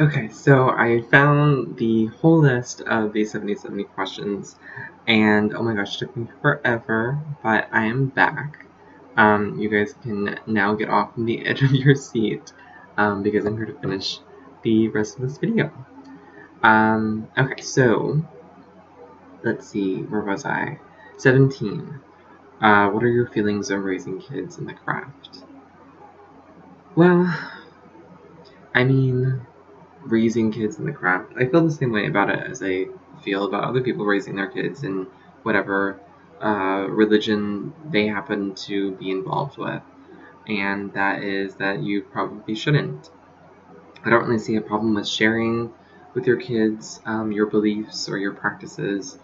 Okay, so I found the whole list of these 70 questions, and oh my gosh, it took me forever, but I am back. You guys can now get off from the edge of your seat, because I'm here to finish the rest of this video. Okay, so let's see, where was I? 17. What are your feelings on raising kids in the craft? Well, I mean, raising kids in the craft, I feel the same way about it as I feel about other people raising their kids in whatever religion they happen to be involved with, and that is that you probably shouldn't. I don't really see a problem with sharing with your kids your beliefs or your practices,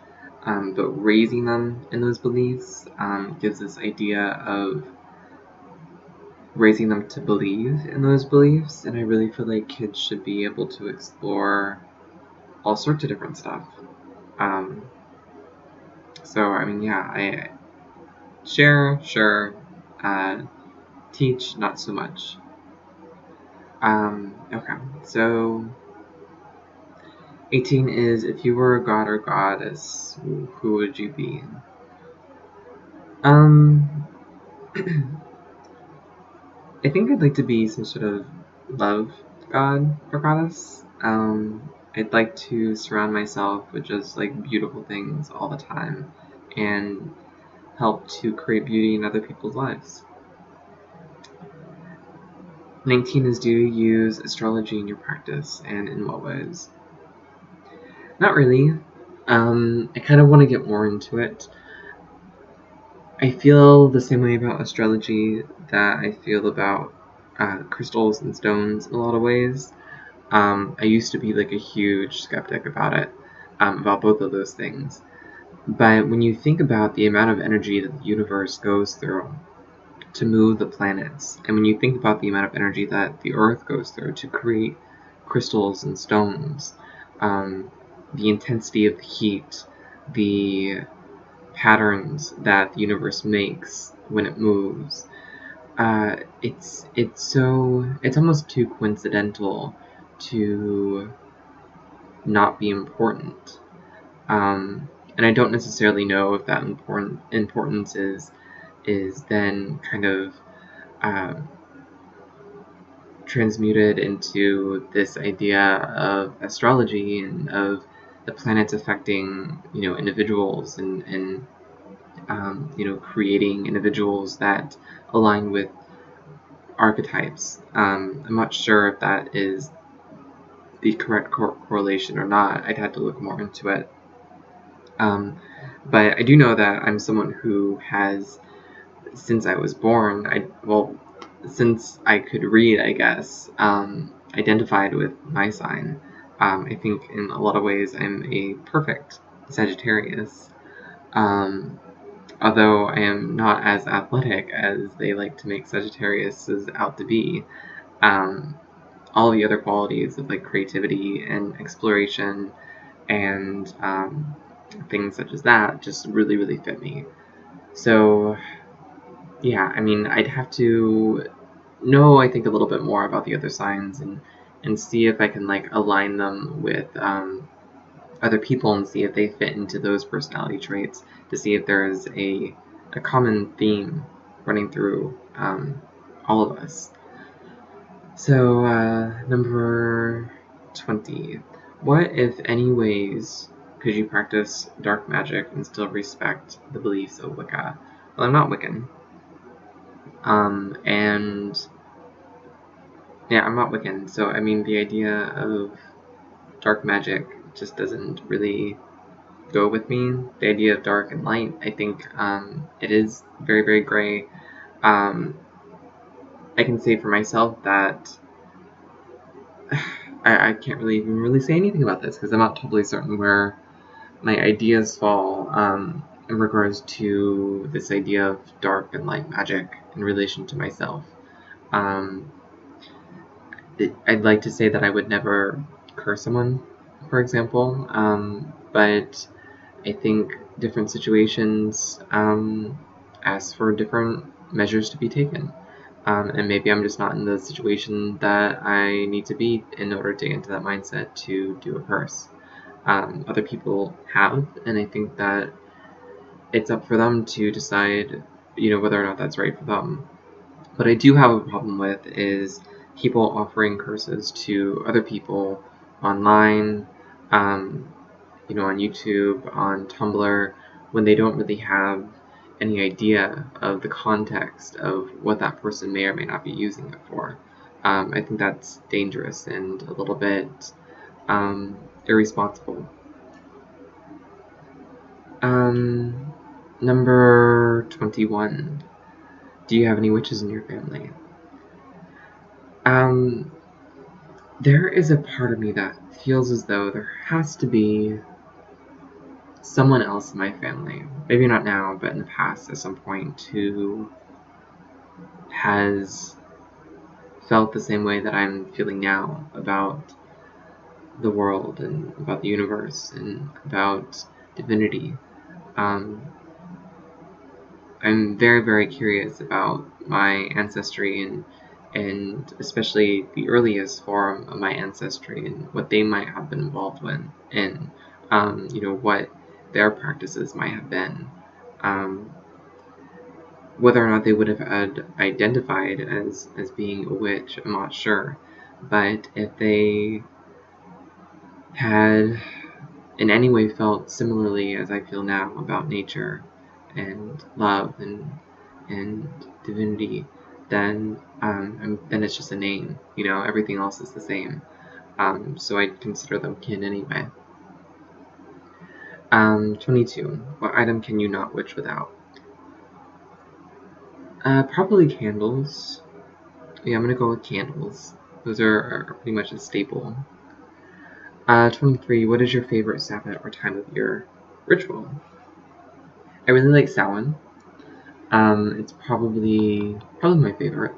but raising them in those beliefs gives this idea of raising them to believe in those beliefs, and I really feel like kids should be able to explore all sorts of different stuff. Um, so, I mean, yeah, I share, sure, uh, teach, not so much. Okay, so 18 is, if you were a god or goddess, who would you be? Um, I think I'd like to be some sort of love god or goddess. I'd like to surround myself with just like beautiful things all the time and help to create beauty in other people's lives. 19 is, do you use astrology in your practice, and in what ways? Not really. I kind of want to get more into it. I feel the same way about astrology that I feel about crystals and stones in a lot of ways. I used to be like a huge skeptic about it, about both of those things. But when you think about the amount of energy that the universe goes through to move the planets, and when you think about the amount of energy that the Earth goes through to create crystals and stones, the intensity of the heat, the patterns that the universe makes when it moves, it's almost too coincidental to not be important. And I don't necessarily know if that importance is then kind of uh, transmuted into this idea of astrology and of the planets affecting individuals and creating individuals that align with archetypes. I'm not sure if that is the correct correlation or not. I'd have to look more into it. But I do know that I'm someone who has, since I was born, since I could read, I guess, identified with my sign. I think in a lot of ways I'm a perfect Sagittarius. Although I am not as athletic as they like to make Sagittarius out to be. Um, all the other qualities of like creativity and exploration and things such as that just really, really fit me. So yeah, I mean, I'd have to know, I think, a little bit more about the other signs and see if I can like align them with other people and see if they fit into those personality traits, to see if there is a common theme running through all of us. So number 20. What, if any, ways could you practice dark magic and still respect the beliefs of Wicca? Well, I'm not Wiccan. And yeah, I'm not Wiccan, so I mean, the idea of dark magic just doesn't really go with me. The idea of dark and light, I think it is very, very gray. I can say for myself that I can't really even really say anything about this because I'm not totally certain where my ideas fall in regards to this idea of dark and light magic in relation to myself. I'd like to say that I would never curse someone, for example, but I think different situations ask for different measures to be taken. and maybe I'm just not in the situation that I need to be in order to get into that mindset to do a curse. Other people have, and I think that it's up for them to decide, whether or not that's right for them. What I do have a problem with is people offering curses to other people online, on YouTube, on Tumblr, when they don't really have any idea of the context of what that person may or may not be using it for. I think that's dangerous and a little bit irresponsible. Number 21. Do you have any witches in your family? There is a part of me that feels as though there has to be someone else in my family, maybe not now, but in the past at some point, who has felt the same way that I'm feeling now about the world and about the universe and about divinity. I'm very, very curious about my ancestry and especially the earliest form of my ancestry and what they might have been involved in and what their practices might have been. Whether or not they would have identified as being a witch, I'm not sure. But if they had in any way felt similarly as I feel now about nature and love and divinity, then it's just a name. Everything else is the same. So I'd consider them kin anyway. 22. What item can you not witch without? Probably candles. Yeah, I'm gonna go with candles. Those are pretty much a staple. 23. What is your favorite Sabbath or time of year ritual? I really like Samhain. It's probably my favorite.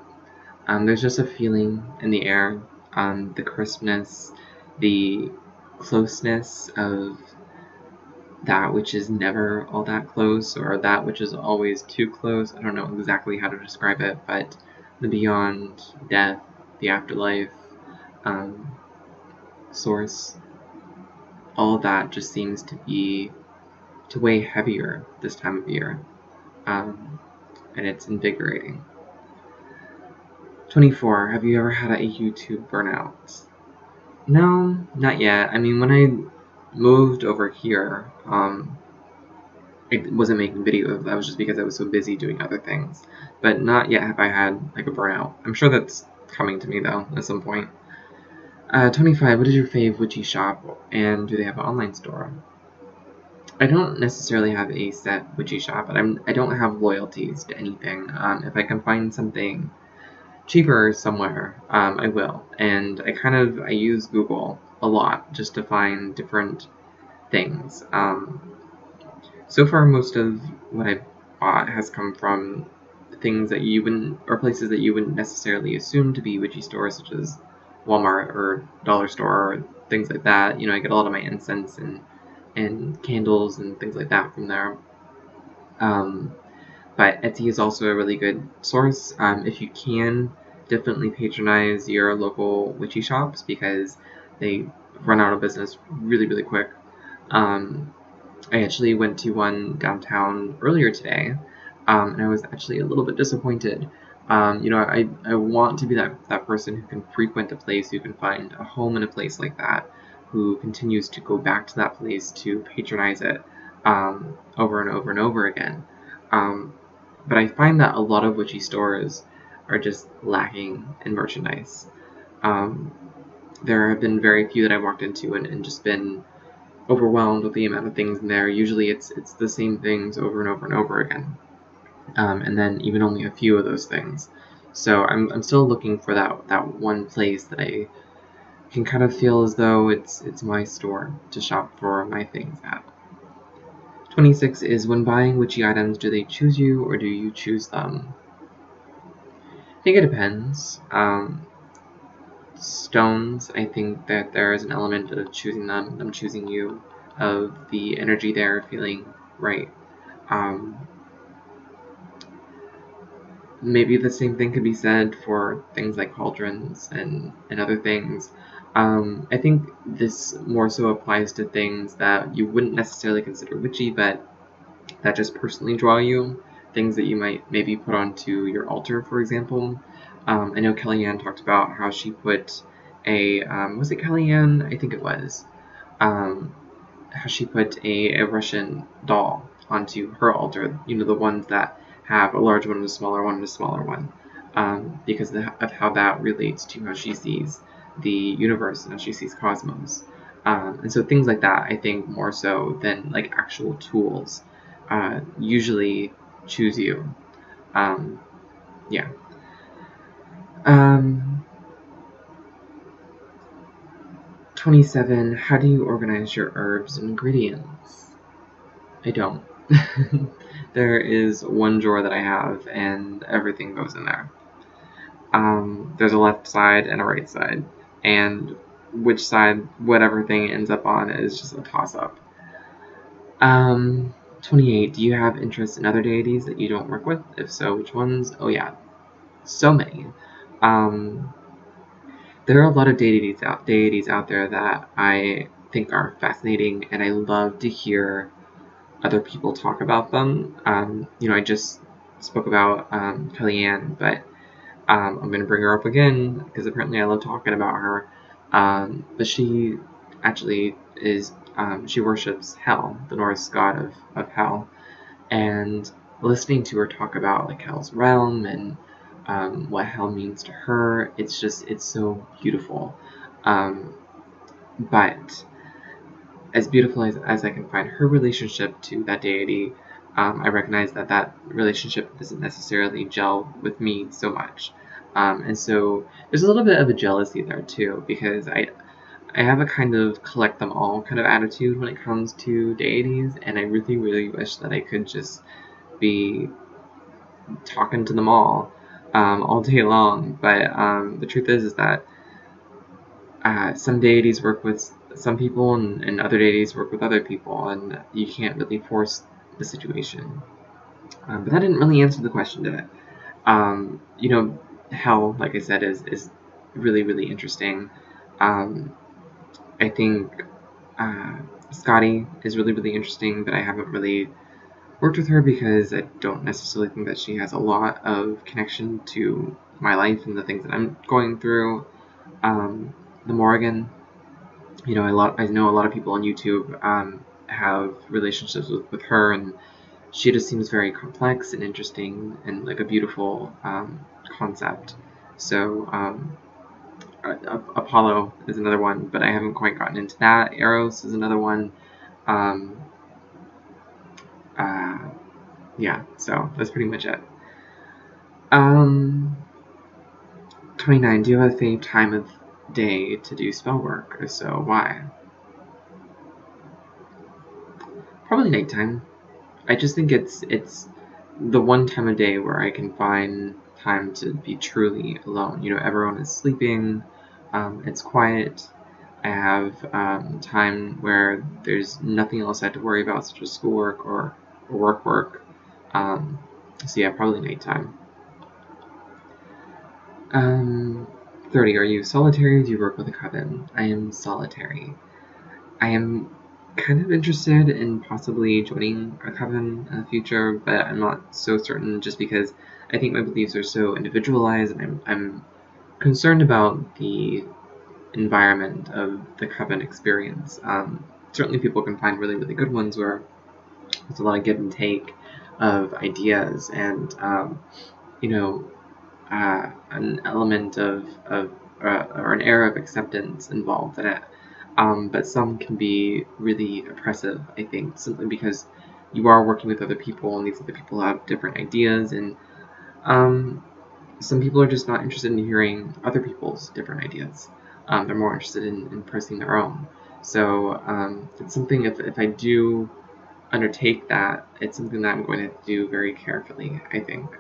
There's just a feeling in the air, the crispness, the closeness of that which is never all that close, or that which is always too close. I don't know exactly how to describe it, but the beyond, death, the afterlife, source, all of that just seems to weigh heavier this time of year, and it's invigorating. 24. Have you ever had a YouTube burnout? No, not yet. I mean, when I moved over here, I wasn't making videos. That was just because I was so busy doing other things. But not yet have I had like a burnout. I'm sure that's coming to me though at some point. 25. What is your fave witchy shop, and do they have an online store? I don't necessarily have a set witchy shop, but I don't have loyalties to anything. If I can find something cheaper somewhere, I will. And I use Google a lot just to find different things. So far, most of what I've bought has come from things that you wouldn't, or places that you wouldn't necessarily assume to be witchy stores, such as Walmart or Dollar Store or things like that. I get a lot of my incense and candles and things like that from there. But Etsy is also a really good source. If you can, definitely patronize your local witchy shops because they run out of business really, really quick. I actually went to one downtown earlier today, and I was actually a little bit disappointed. I want to be that person who can frequent a place, who can find a home in a place like that, who continues to go back to that place to patronize it over and over and over again. But I find that a lot of witchy stores are just lacking in merchandise. There have been very few that I've walked into and just been overwhelmed with the amount of things in there. Usually it's the same things over and over and over again. And then even only a few of those things. So I'm still looking for that one place that I can kind of feel as though it's my store to shop for my things at. 26 is, when buying witchy items, do they choose you or do you choose them? I think it depends. Stones, I think that there is an element of choosing them choosing you, of the energy there feeling right. maybe the same thing could be said for things like cauldrons and other things. I think this more so applies to things that you wouldn't necessarily consider witchy, but that just personally draw you. Things that you might maybe put onto your altar, for example. I know Kellyanne talked about how she put a, was it Kellyanne? I think it was. Um, how she put a Russian doll onto her altar, the ones that have a large one and a smaller one and a smaller one, because of how that relates to how she sees the universe and how she sees cosmos. And so things like that, I think, more so than like actual tools, usually choose you. Yeah. Um, 27. How do you organize your herbs and ingredients? I don't. There is one drawer that I have, and everything goes in there. There's a left side and a right side, and which side whatever thing ends up on is just a toss-up. 28. Do you have interest in other deities that you don't work with? If so, which ones? Oh yeah, so many. Um, there are a lot of deities out there that I think are fascinating, and I love to hear other people talk about them. I just spoke about Kellyanne, but I'm going to bring her up again because apparently I love talking about her. But she actually is, she worships Hel, the Norse god of Hel, and listening to her talk about like Hel's realm and what Hel means to her, it's so beautiful. But as beautiful as I can find her relationship to that deity, I recognize that relationship doesn't necessarily gel with me so much. And so there's a little bit of a jealousy there too, because I have a kind of collect them all kind of attitude when it comes to deities, and I really, really wish that I could just be talking to them all day long. But the truth is that some deities work with some people and other deities work with other people, and you can't really force the situation. But that didn't really answer the question, did it? Hell, like I said, is really, really interesting. I think Scotty is really, really interesting, but I haven't really worked with her because I don't necessarily think that she has a lot of connection to my life and the things that I'm going through. The Morrigan, I know a lot of people on YouTube have relationships with her, and she just seems very complex and interesting and like a beautiful concept. So Apollo is another one, but I haven't quite gotten into that. Eros is another one. Um, yeah, so that's pretty much it. 29. Do you have a favorite time of day to do spell work? If so, why? Probably nighttime. I just think it's the one time of day where I can find time to be truly alone. Everyone is sleeping. It's quiet. I have time where there's nothing else I have to worry about, such as schoolwork or work. So yeah, probably nighttime. 30. Are you solitary or do you work with a coven? I am solitary. I am kind of interested in possibly joining a coven in the future, but I'm not so certain just because I think my beliefs are so individualized, and I'm concerned about the environment of the coven experience. Certainly people can find really, really good ones where there's a lot of give and take of ideas and, an element of or an air of acceptance involved in it. But some can be really oppressive, I think, simply because you are working with other people and these other people have different ideas, and some people are just not interested in hearing other people's different ideas. They're more interested in pressing their own. So it's something, if I do undertake that, it's something that I'm going to do very carefully, I think.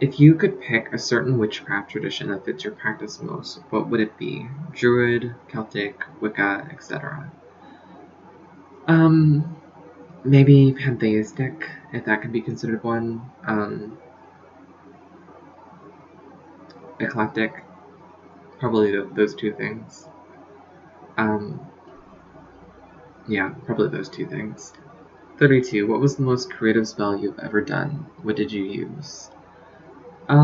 If you could pick a certain witchcraft tradition that fits your practice most, what would it be? Druid, Celtic, Wicca, etc. maybe pantheistic, if that could be considered one. Eclectic, probably those two things. Yeah, probably those two things. 32. What was the most creative spell you've ever done? What did you use? I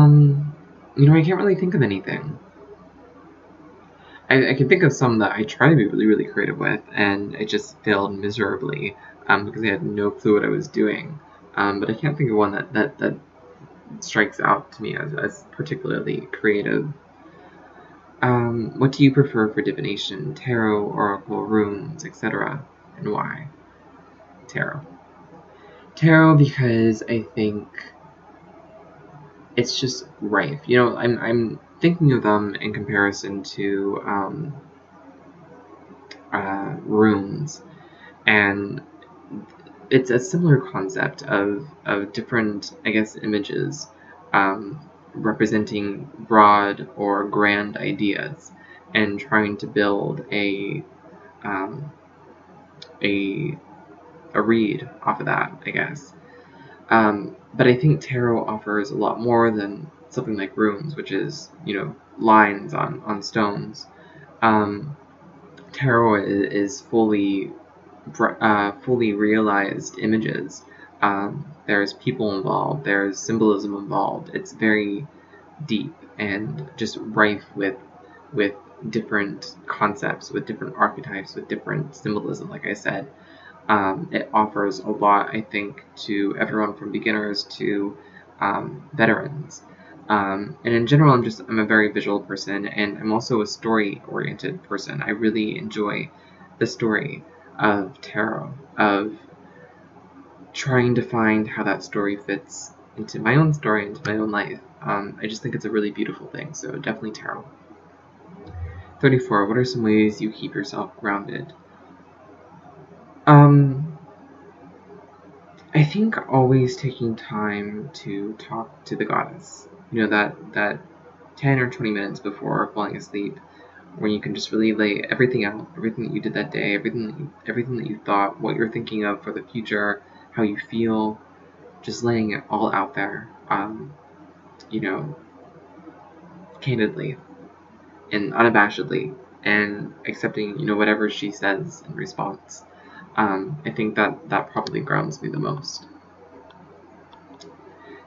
can't really think of anything. I can think of some that I try to be really, really creative with, and it just failed miserably because I had no clue what I was doing. But I can't think of one that strikes out to me as particularly creative. What do you prefer for divination? Tarot, oracle, runes, etc., and why? Tarot. Tarot because I think it's just rife. I'm thinking of them in comparison to runes, and it's a similar concept of different, I guess, images representing broad or grand ideas, and trying to build a read off of that, I guess. But I think tarot offers a lot more than something like runes, which is, lines on stones. Tarot is fully realized images. There's people involved, there's symbolism involved. It's very deep and just rife with different concepts, with different archetypes, with different symbolism, like I said. It offers a lot, I think, to everyone from beginners to veterans. And in general, I'm a very visual person, and I'm also a story-oriented person. I really enjoy the story of tarot, of trying to find how that story fits into my own story, into my own life. I just think it's a really beautiful thing, so definitely tarot. 34. What are some ways you keep yourself grounded? I think always taking time to talk to the goddess. That 10 or 20 minutes before falling asleep, where you can just really lay everything out, everything that you did that day, everything that you thought, what you're thinking of for the future, how you feel, just laying it all out there, candidly and unabashedly, and accepting, whatever she says in response. I think that probably grounds me the most.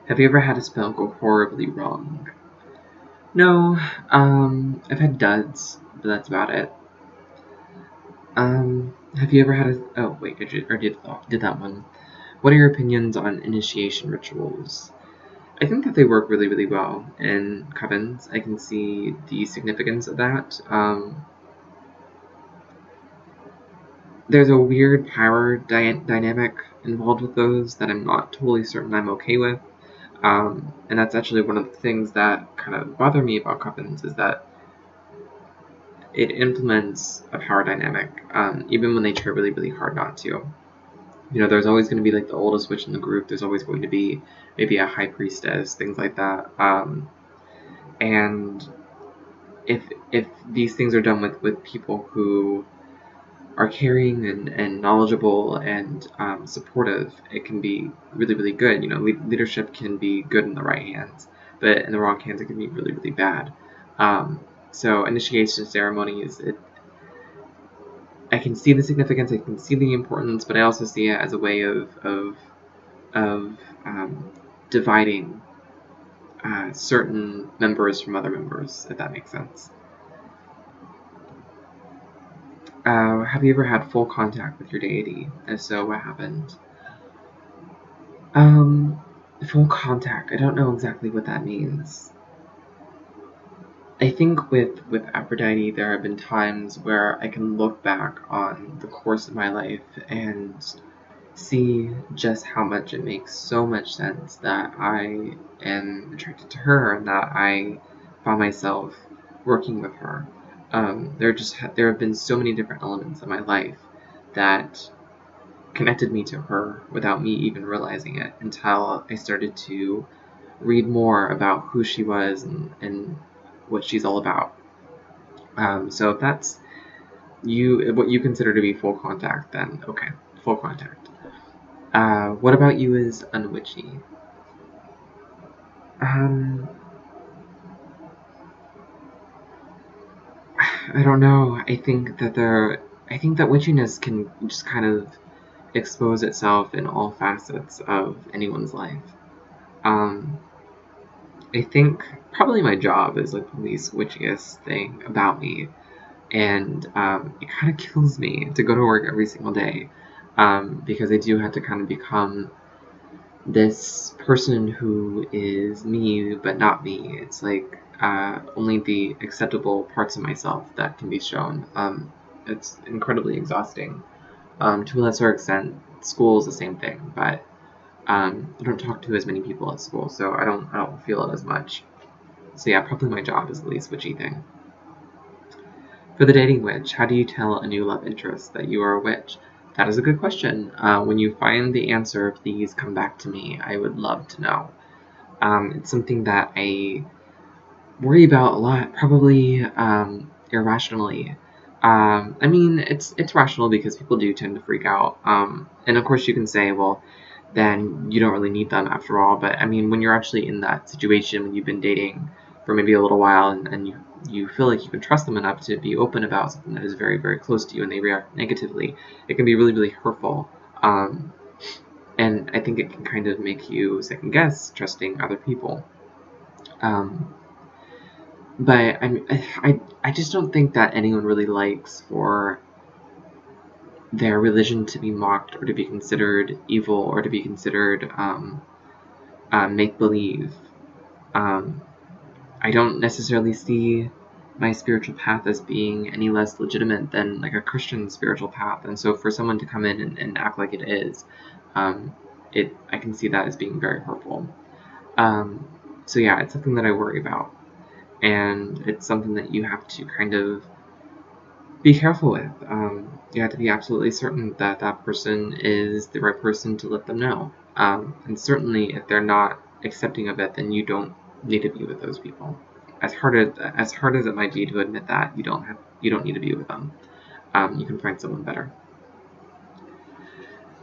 Have you ever had a spell go horribly wrong? No, I've had duds, but that's about it. Have you ever had a... Oh, wait, I did that one. What are your opinions on initiation rituals? I think that they work really, really well in covens. I can see the significance of that. There's a weird power dynamic involved with those that I'm not totally certain I'm okay with. And that's actually one of the things that kind of bother me about covens, is that it implements a power dynamic, even when they try really, really hard not to. There's always going to be like the oldest witch in the group. There's always going to be maybe a high priestess, things like that. And if these things are done with people who are caring and knowledgeable and supportive, it can be really, really good. Leadership can be good in the right hands, but in the wrong hands, it can be really, really bad. So initiation ceremonies, I can see the significance, I can see the importance, but I also see it as a way of dividing certain members from other members, if that makes sense. Have you ever had full contact with your deity? If so, what happened? Full contact, I don't know exactly what that means. I think with Aphrodite, there have been times where I can look back on the course of my life and see just how much it makes so much sense that I am attracted to her and that I found myself working with her. There have been so many different elements of my life that connected me to her without me even realizing it, until I started to read more about who she was and what she's all about. So if that's what you consider to be full contact, then okay, full contact. What about you is unwitchy? I don't know. I think that witchiness can just kind of expose itself in all facets of anyone's life. I think probably my job is like the least witchiest thing about me, and it kind of kills me to go to work every single day, because I do have to kind of become this person who is me but not me. It's like only the acceptable parts of myself that can be shown. It's incredibly exhausting. To a lesser extent, school is the same thing, but I don't talk to as many people at school, so I don't feel it as much. So yeah, probably my job is the least witchy thing. For the dating witch, how do you tell a new love interest that you are a witch? That is a good question. When you find the answer, please come back to me. I would love to know. It's something that I worry about a lot, probably irrationally. I mean, it's rational because people do tend to freak out. And of course, you can say, well, then you don't really need them after all. But I mean, when you're actually in that situation, when you've been dating for maybe a little while, and you feel like you can trust them enough to be open about something that is very, very close to you, and they react negatively, it can be really, really hurtful. And I think it can kind of make you second guess trusting other people. But I just don't think that anyone really likes for their religion to be mocked, or to be considered evil, or to be considered make-believe. I don't necessarily see my spiritual path as being any less legitimate than like a Christian spiritual path, and so for someone to come in and act like it is, I can see that as being very hurtful. So yeah, it's something that I worry about, and it's something that you have to kind of be careful with. You have to be absolutely certain that that person is the right person to let them know. And certainly, if they're not accepting of it, then you don't need to be with those people. As hard as it might be to admit that, you don't need to be with them. You can find someone better.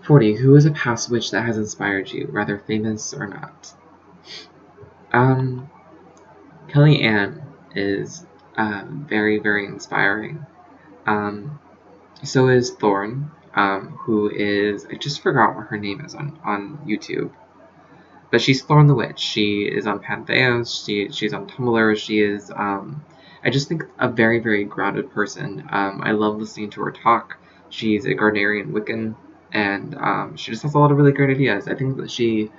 40. Who is a past witch that has inspired you, whether famous or not? Kelly Ann is very, very inspiring. So is Thorn, who is, I just forgot what her name is on YouTube. But she's Thorn the Witch. She is on Pantheos, she's on Tumblr, she is, I just think, a very, very grounded person. I love listening to her talk. She's a Gardnerian Wiccan, and she just has a lot of really great ideas. I think that she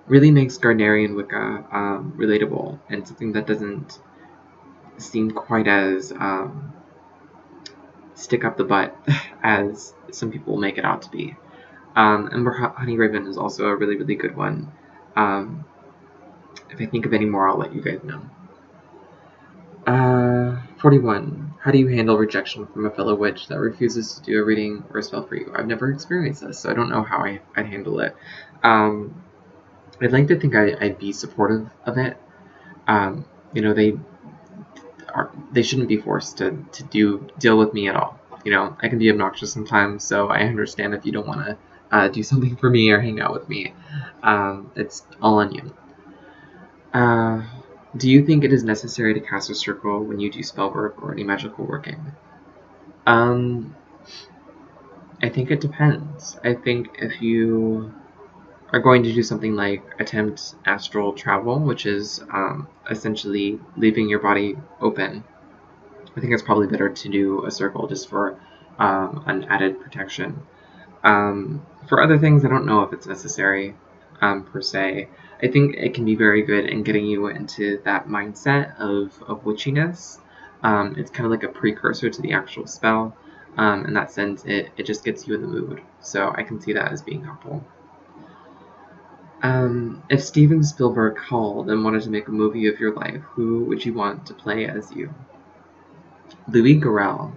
really makes Gardnerian Wicca relatable, and something that doesn't seem quite as stick up the butt as some people make it out to be. Ember Honey Raven is also a really, really good one. If I think of any more, I'll let you guys know. 41. How do you handle rejection from a fellow witch that refuses to do a reading or a spell for you? I've never experienced this, so I don't know how I'd handle it. I'd like to think I'd be supportive of it. You know, they shouldn't be forced to deal with me at all. You know, I can be obnoxious sometimes, so I understand if you don't want to do something for me or hang out with me. It's all on you. Do you think it is necessary to cast a circle when you do spell work or any magical working? I think it depends. I think if you are going to do something like attempt astral travel, which is essentially leaving your body open, I think it's probably better to do a circle just for an added protection. For other things, I don't know if it's necessary per se. I think it can be very good in getting you into that mindset of witchiness. It's kind of like a precursor to the actual spell. In that sense, it just gets you in the mood. So I can see that as being helpful. If Steven Spielberg called and wanted to make a movie of your life, who would you want to play as you? Louis Garrel,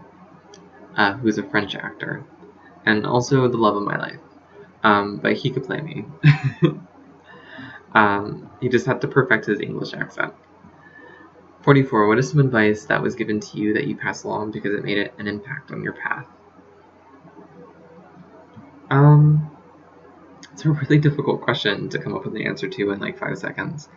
who's a French actor, and also the love of my life. But he could play me. He just had to perfect his English accent. 44. What is some advice that was given to you that you pass along because it made an impact on your path? It's a really difficult question to come up with an answer to in like 5 seconds.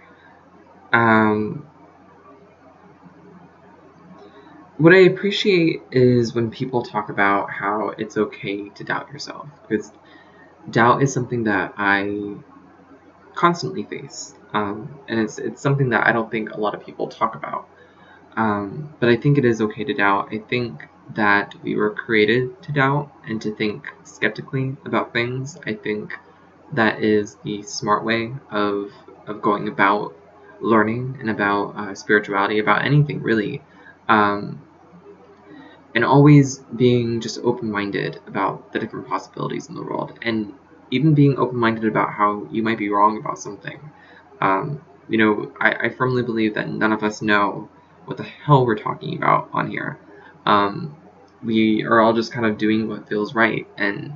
What I appreciate is when people talk about how it's okay to doubt yourself, because doubt is something that I constantly face, and it's something that I don't think a lot of people talk about. But I think it is okay to doubt. I think that we were created to doubt and to think skeptically about things. I think that is the smart way of going about learning and about spirituality, about anything really. And always being just open-minded about the different possibilities in the world, and even being open-minded about how you might be wrong about something. I firmly believe that none of us know what the hell we're talking about on here. We are all just kind of doing what feels right and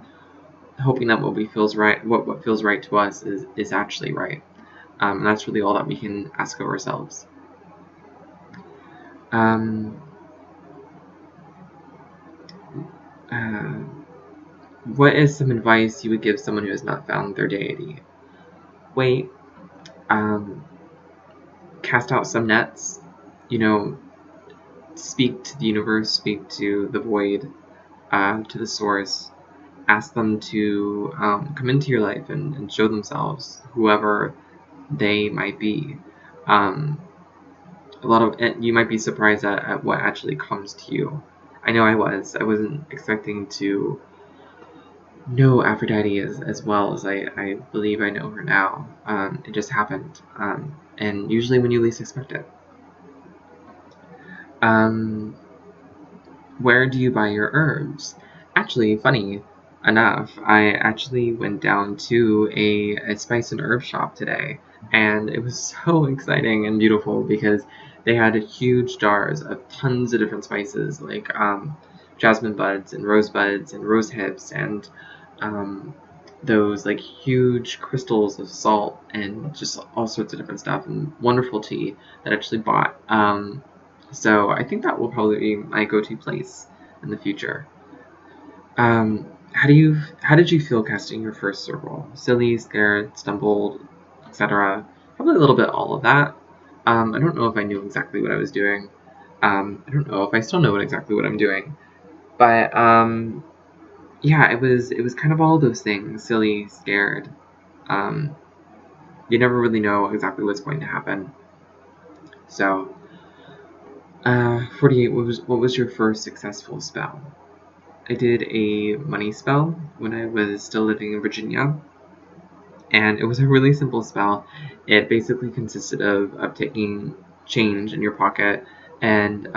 hoping that what feels right to us is actually right. And that's really all that we can ask of ourselves. What is some advice you would give someone who has not found their deity? Wait, cast out some nets, speak to the universe, speak to the void, to the source, ask them to come into your life and show themselves, whoever they might be. You might be surprised at what actually comes to you. I know I wasn't expecting to know Aphrodite as well as I believe I know her now. It just happened, and usually when you least expect it. Where do you buy your herbs? Actually, funny enough, I actually went down to a spice and herb shop today, and it was so exciting and beautiful because they had huge jars of tons of different spices, like jasmine buds and rose hips and those like huge crystals of salt and just all sorts of different stuff, and wonderful tea that I actually bought. So I think that will probably be my go-to place in the future. How did you feel casting your first circle? Silly, scared, stumbled, etc. Probably a little bit all of that. I don't know if I knew exactly what I was doing. I don't know if I still know exactly what I'm doing. But yeah, it was kind of all those things. Silly, scared. You never really know exactly what's going to happen. So 48, what was your first successful spell? I did a money spell when I was still living in Virginia, and it was a really simple spell. It basically consisted of taking change in your pocket and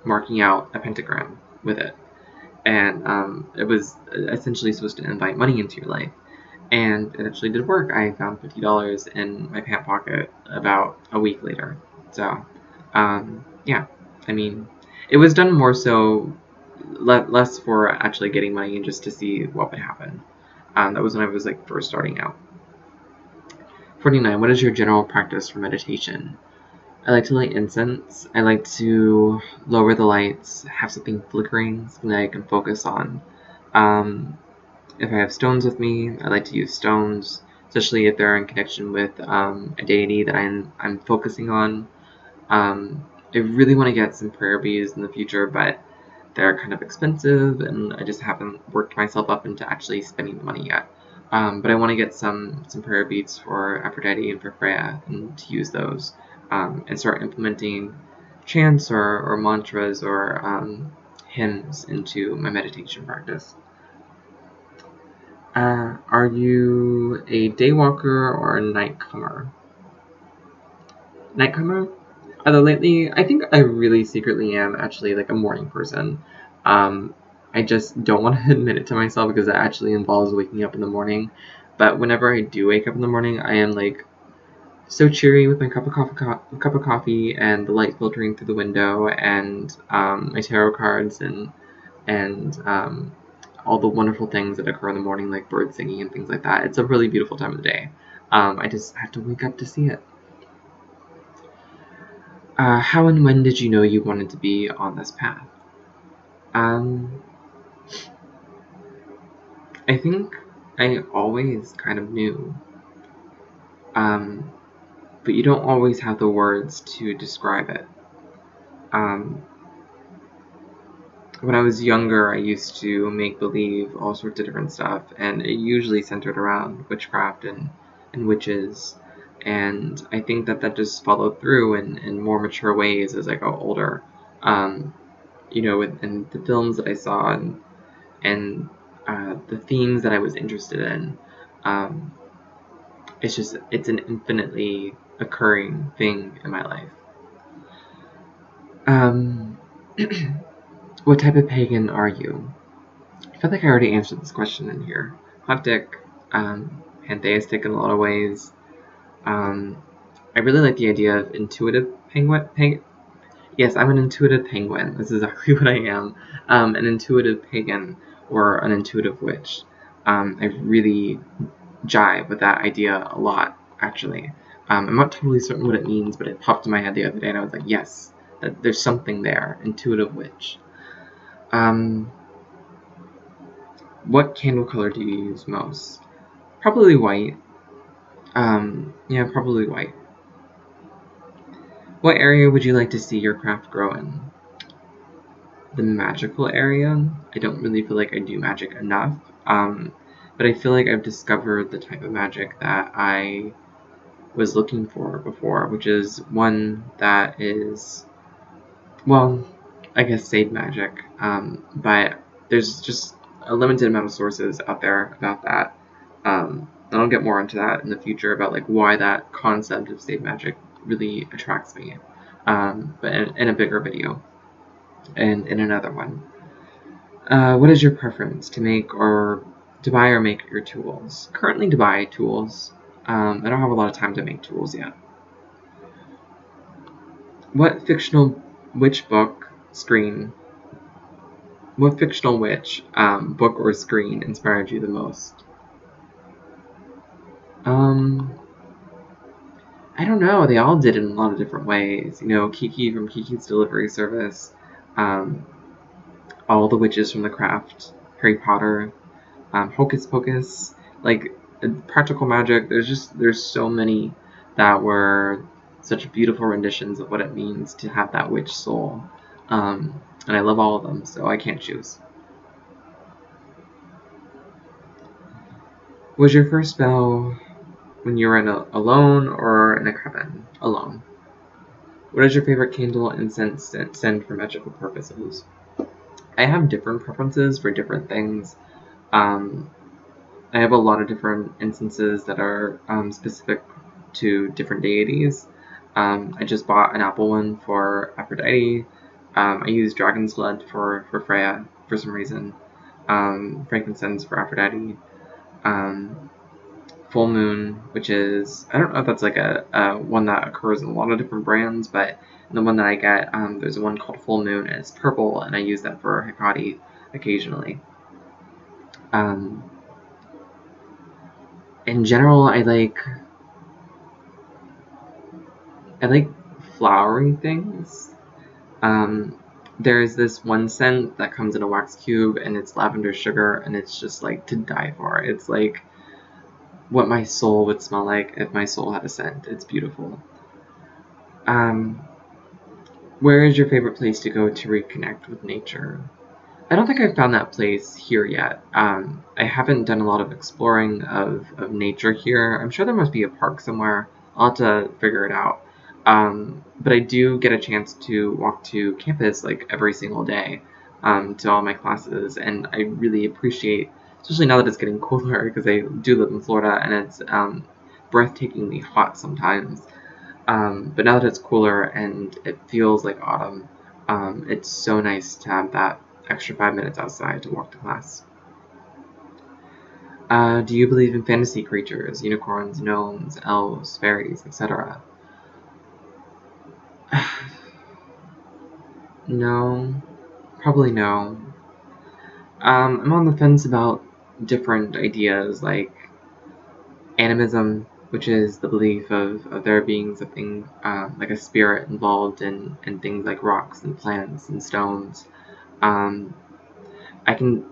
marking out a pentagram with it. And it was essentially supposed to invite money into your life. And it actually did work. I found $50 in my pant pocket about a week later. So, yeah, I mean, it was done more so less for actually getting money and just to see what would happen. That was when I was like first starting out. 49. What is your general practice for meditation? I like to light incense. I like to lower the lights, have something flickering, something that I can focus on. If I have stones with me, I like to use stones, especially if they're in connection with a deity that I'm focusing on. I really want to get some prayer beads in the future, but they're kind of expensive, and I just haven't worked myself up into actually spending the money yet. But I want to get some prayer beads for Aphrodite and for Freya, and to use those, and start implementing chants or mantras or hymns into my meditation practice. Are you a daywalker or a nightcomer? Nightcomer? Although lately, I think I really secretly am actually like a morning person. I just don't want to admit it to myself because it actually involves waking up in the morning. But whenever I do wake up in the morning, I am like so cheery with my cup of coffee and the light filtering through the window and my tarot cards and all the wonderful things that occur in the morning, like birds singing and things like that. It's a really beautiful time of the day. I just have to wake up to see it. How and when did you know you wanted to be on this path? I think I always kind of knew, but you don't always have the words to describe it. When I was younger, I used to make believe all sorts of different stuff, and it usually centered around witchcraft and witches. And I think that just followed through in more mature ways as I got older. In the films that I saw and the themes that I was interested in. It's an infinitely occurring thing in my life. What type of pagan are you? I feel like I already answered this question in here. Eclectic, pantheistic in a lot of ways. I really like the idea of intuitive penguin. Yes, I'm an intuitive penguin. This is exactly what I am. An intuitive pagan or an intuitive witch. I really jive with that idea a lot, actually. I'm not totally certain what it means, but it popped in my head the other day, and I was like, yes, that there's something there. Intuitive witch. What candle color do you use most? Probably white. Yeah, probably white. What area would you like to see your craft grow in? The magical area. I don't really feel like I do magic enough, but I feel like I've discovered the type of magic that I was looking for before, which is one that is, well, I guess sage magic, but there's just a limited amount of sources out there about that. And I'll get more into that in the future about like why that concept of sage magic really attracts me, but in a bigger video and in another one. What is your preference to buy or make your tools? Currently to buy tools. I don't have a lot of time to make tools yet. What fictional witch book book or screen inspired you the most? I don't know. They all did it in a lot of different ways. Kiki from Kiki's Delivery Service, all the witches from the craft, Harry Potter, Hocus Pocus, like practical magic. There's so many that were such beautiful renditions of what it means to have that witch soul, and I love all of them, so I can't choose. Was your first spell when you were alone or in a coven? Alone. What is your favorite candle incense send for magical purposes? I have different preferences for different things. I have a lot of different instances that are specific to different deities. I just bought an apple one for Aphrodite. I use dragon's blood for Freya for some reason. Frankincense for Aphrodite. Full moon, which is, I don't know if that's like a one that occurs in a lot of different brands, but the one that I get, there's one called Full Moon, and it's purple, and I use that for Hecate occasionally. In general, I like flowery things. There's this one scent that comes in a wax cube, and it's lavender sugar, and it's just like to die for. It's like what my soul would smell like if my soul had a scent. It's beautiful. Where is your favorite place to go to reconnect with nature? I don't think I've found that place here yet. I haven't done a lot of exploring of nature here. I'm sure there must be a park somewhere. I'll have to figure it out. But I do get a chance to walk to campus like every single day to all my classes, and I really appreciate, especially now that it's getting cooler, because I do live in Florida and it's breathtakingly hot sometimes. But now that it's cooler and it feels like autumn, it's so nice to have that extra 5 minutes outside to walk to class. Do you believe in fantasy creatures, unicorns, gnomes, elves, fairies, etc.? No, probably no. I'm on the fence about different ideas like animism, which is the belief of there being something like a spirit involved in things like rocks and plants and stones. I can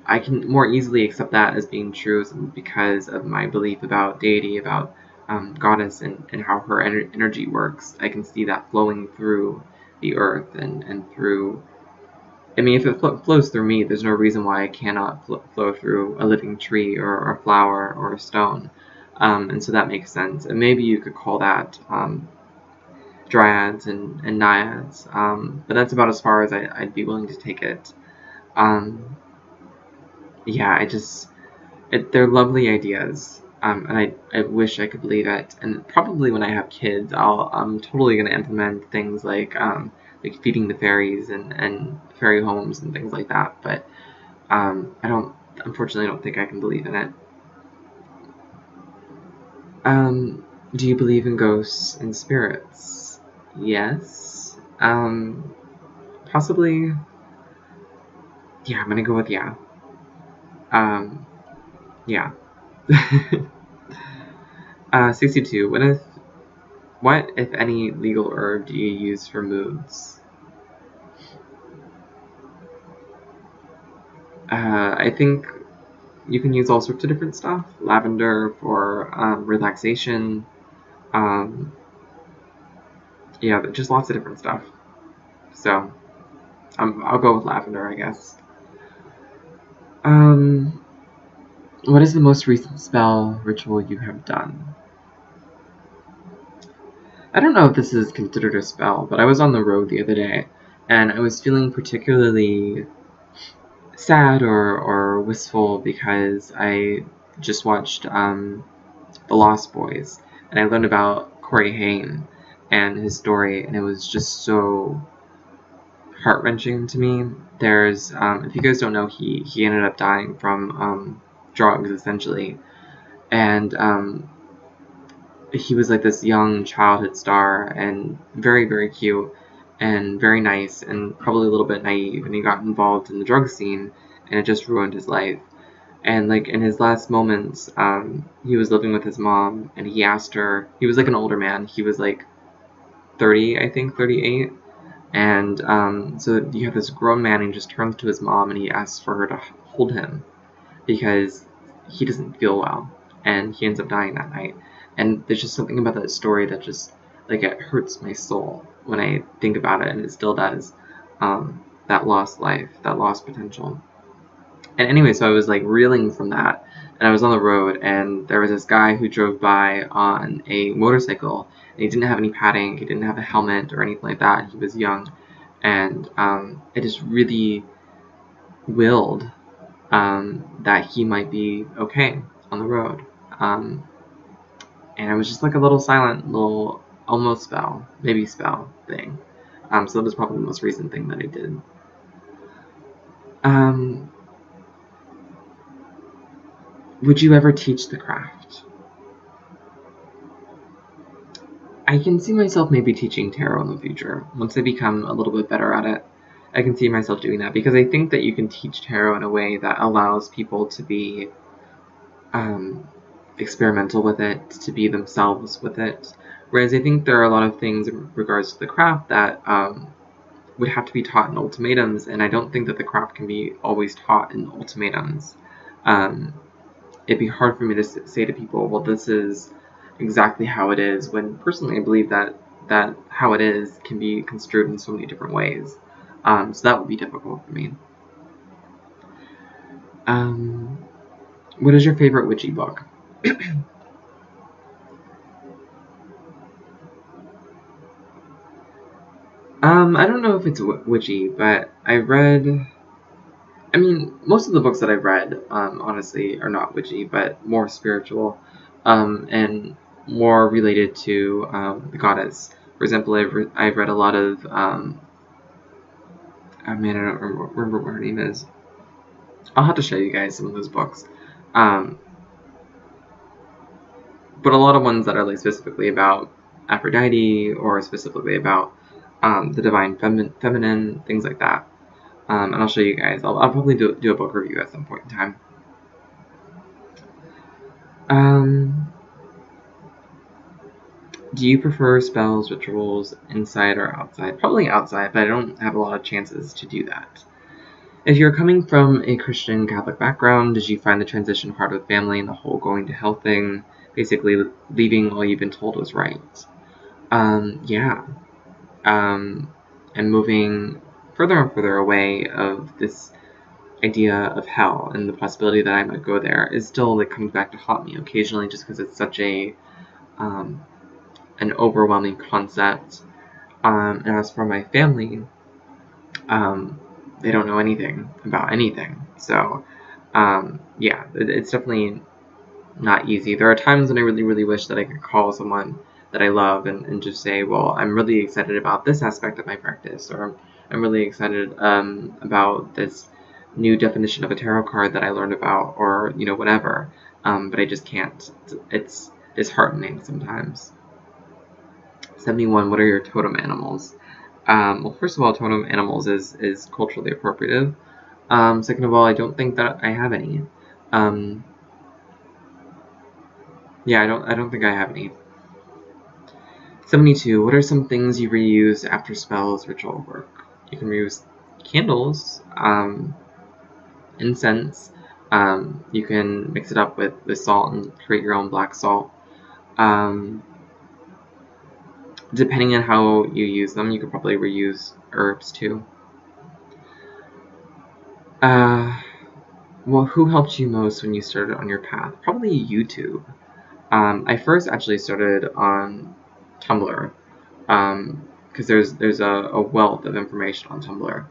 I can more easily accept that as being true because of my belief about deity, about goddess, and how her energy works. I can see that flowing through the earth and through. I mean, if it flows through me, there's no reason why I cannot flow through a living tree or a flower or a stone. And so that makes sense. And maybe you could call that dryads and naiads. But that's about as far as I'd be willing to take it. Yeah, they're lovely ideas. And I wish I could believe it. And probably when I have kids, I'm totally going to implement things like feeding the fairies and fairy homes and things like that. But unfortunately, I don't think I can believe in it. Do you believe in ghosts and spirits? Yes. Possibly. Yeah, I'm gonna go with yeah. Yeah. 62. What, if any, legal herb do you use for moods? I think you can use all sorts of different stuff. Lavender for relaxation. Yeah, just lots of different stuff. So, I'll go with lavender, I guess. What is the most recent spell ritual you have done? I don't know if this is considered a spell, but I was on the road the other day, and I was feeling particularly sad or wistful because I just watched The Lost Boys, and I learned about Corey Haim and his story, and it was just so heart-wrenching to me. There's, if you guys don't know, he ended up dying from drugs, essentially, and he was like this young childhood star and very, very cute and very nice and probably a little bit naive, and he got involved in the drug scene and it just ruined his life. And like in his last moments, he was living with his mom and he asked her, he was like an older man, he was like 30, I think, 38. And so you have this grown man and he just turns to his mom and he asks for her to hold him because he doesn't feel well and he ends up dying that night. And there's just something about that story that just, like, it hurts my soul when I think about it, and it still does. That lost life, that lost potential. And anyway, so I was, like, reeling from that, and I was on the road, and there was this guy who drove by on a motorcycle, and he didn't have any padding, he didn't have a helmet or anything like that, he was young, and it just really willed that he might be okay on the road. And it was just like a little silent, little almost spell, maybe spell thing. So that was probably the most recent thing that I did. Would you ever teach the craft? I can see myself maybe teaching tarot in the future. Once I become a little bit better at it, I can see myself doing that because I think that you can teach tarot in a way that allows people to be experimental with it, to be themselves with it. Whereas I think there are a lot of things in regards to the craft that would have to be taught in ultimatums, and I don't think that the craft can be always taught in ultimatums. It'd be hard for me to say to people, well, this is exactly how it is, when personally I believe that how it is can be construed in so many different ways. So that would be difficult for me. What is your favorite witchy book? I don't know if it's witchy, but I mean, most of the books that I've read, honestly, are not witchy, but more spiritual, and more related to the goddess. For example, I've read a lot of, oh man, I don't remember what her name is. I'll have to show you guys some of those books. But a lot of ones that are like specifically about Aphrodite or specifically about the divine feminine, things like that. And I'll show you guys. I'll probably do a book review at some point in time. Do you prefer spells, rituals, inside or outside? Probably outside, but I don't have a lot of chances to do that. If you're coming from a Christian Catholic background, did you find the transition hard with family and the whole going to hell thing? Basically, leaving all you've been told was right. Yeah. And moving further and further away of this idea of hell and the possibility that I might go there is still like comes back to haunt me occasionally, just because it's such a an overwhelming concept. And as for my family, they don't know anything about anything. So, yeah, it's definitely not easy. There are times when I really, really wish that I could call someone that I love and just say, well, I'm really excited about this aspect of my practice, or I'm really excited about this new definition of a tarot card that I learned about, or, you know, whatever. But I just can't. It's disheartening sometimes. 71, what are your totem animals? Well, first of all, totem animals is culturally appropriative. Second of all, I don't think that I have any. Yeah, I don't think I have any. 72, what are some things you reuse after spells, ritual work? You can reuse candles, incense. You can mix it up with salt and create your own black salt. Depending on how you use them, you could probably reuse herbs too. Well, who helped you most when you started on your path? Probably YouTube. I first actually started on Tumblr, because there's a wealth of information on Tumblr.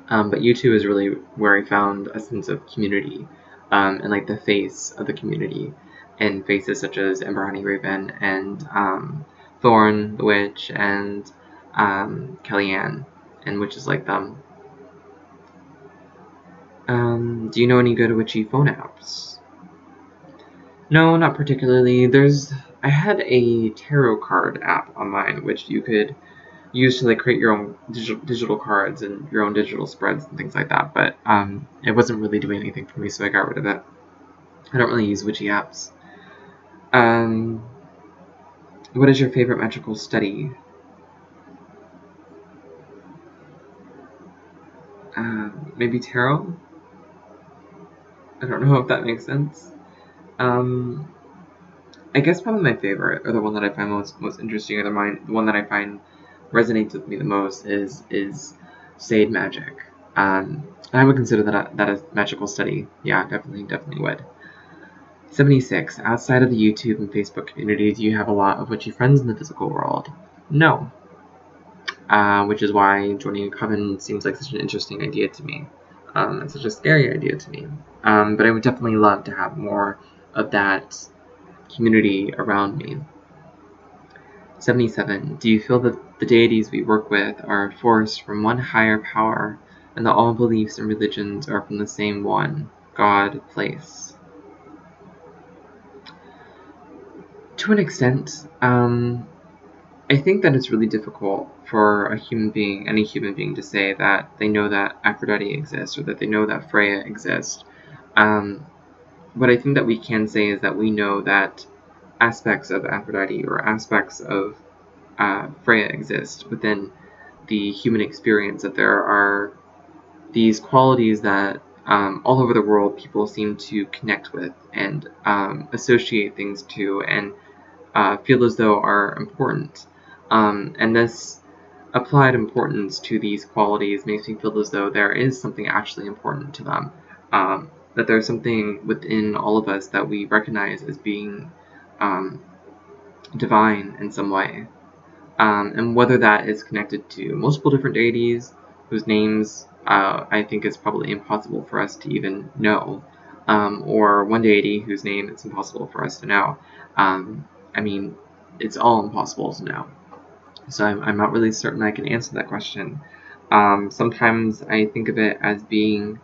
But YouTube is really where I found a sense of community, and like the face of the community, and faces such as Ember Honey Raven and Thorn the Witch and Kellyanne and witches like them. Do you know any good witchy phone apps? No, not particularly. I had a tarot card app on mine, which you could use to like create your own digital cards and your own digital spreads and things like that. But it wasn't really doing anything for me, so I got rid of it. I don't really use witchy apps. What is your favorite magical study? Maybe tarot? I don't know if that makes sense. I guess probably my favorite, or the one that I find most interesting, or the one that I find resonates with me the most is Sade Magic. I would consider that a magical study. Yeah, definitely would. 76. Outside of the YouTube and Facebook community, do you have a lot of witchy friends in the physical world? No. Which is why joining a coven seems like such an interesting idea to me. It's such a scary idea to me. But I would definitely love to have more of that community around me. 77. Do you feel that the deities we work with are a force from one higher power, and that all beliefs and religions are from the same one, God, place? To an extent. I think that it's really difficult for any human being, to say that they know that Aphrodite exists or that they know that Freya exists. What I think that we can say is that we know that aspects of Aphrodite or aspects of Freya exist within the human experience, that there are these qualities that all over the world people seem to connect with and associate things to and feel as though are important. And this applied importance to these qualities makes me feel as though there is something actually important to them. That there's something within all of us that we recognize as being divine in some way. And whether that is connected to multiple different deities whose names I think is probably impossible for us to even know, or one deity whose name it's impossible for us to know. I mean, it's all impossible to know. So I'm not really certain I can answer that question. Sometimes I think of it as being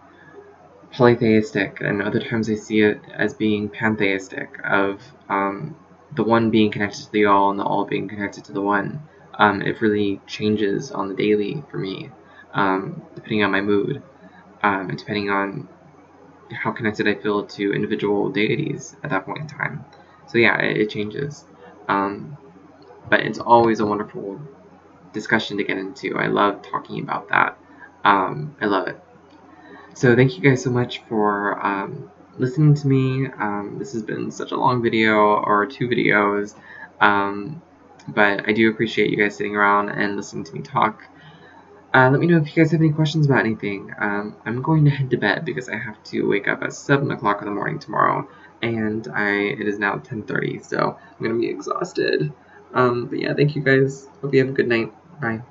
polytheistic, and other times I see it as being pantheistic, of the one being connected to the all and the all being connected to the one. It really changes on the daily for me, depending on my mood, and depending on how connected I feel to individual deities at that point in time. So yeah, it changes. But it's always a wonderful discussion to get into. I love talking about that. I love it. So thank you guys so much for listening to me. This has been such a long video, or 2 videos, but I do appreciate you guys sitting around and listening to me talk. Let me know if you guys have any questions about anything. I'm going to head to bed because I have to wake up at 7 o'clock in the morning tomorrow, and it is now 10:30, so I'm going to be exhausted. But yeah, thank you guys. Hope you have a good night. Bye.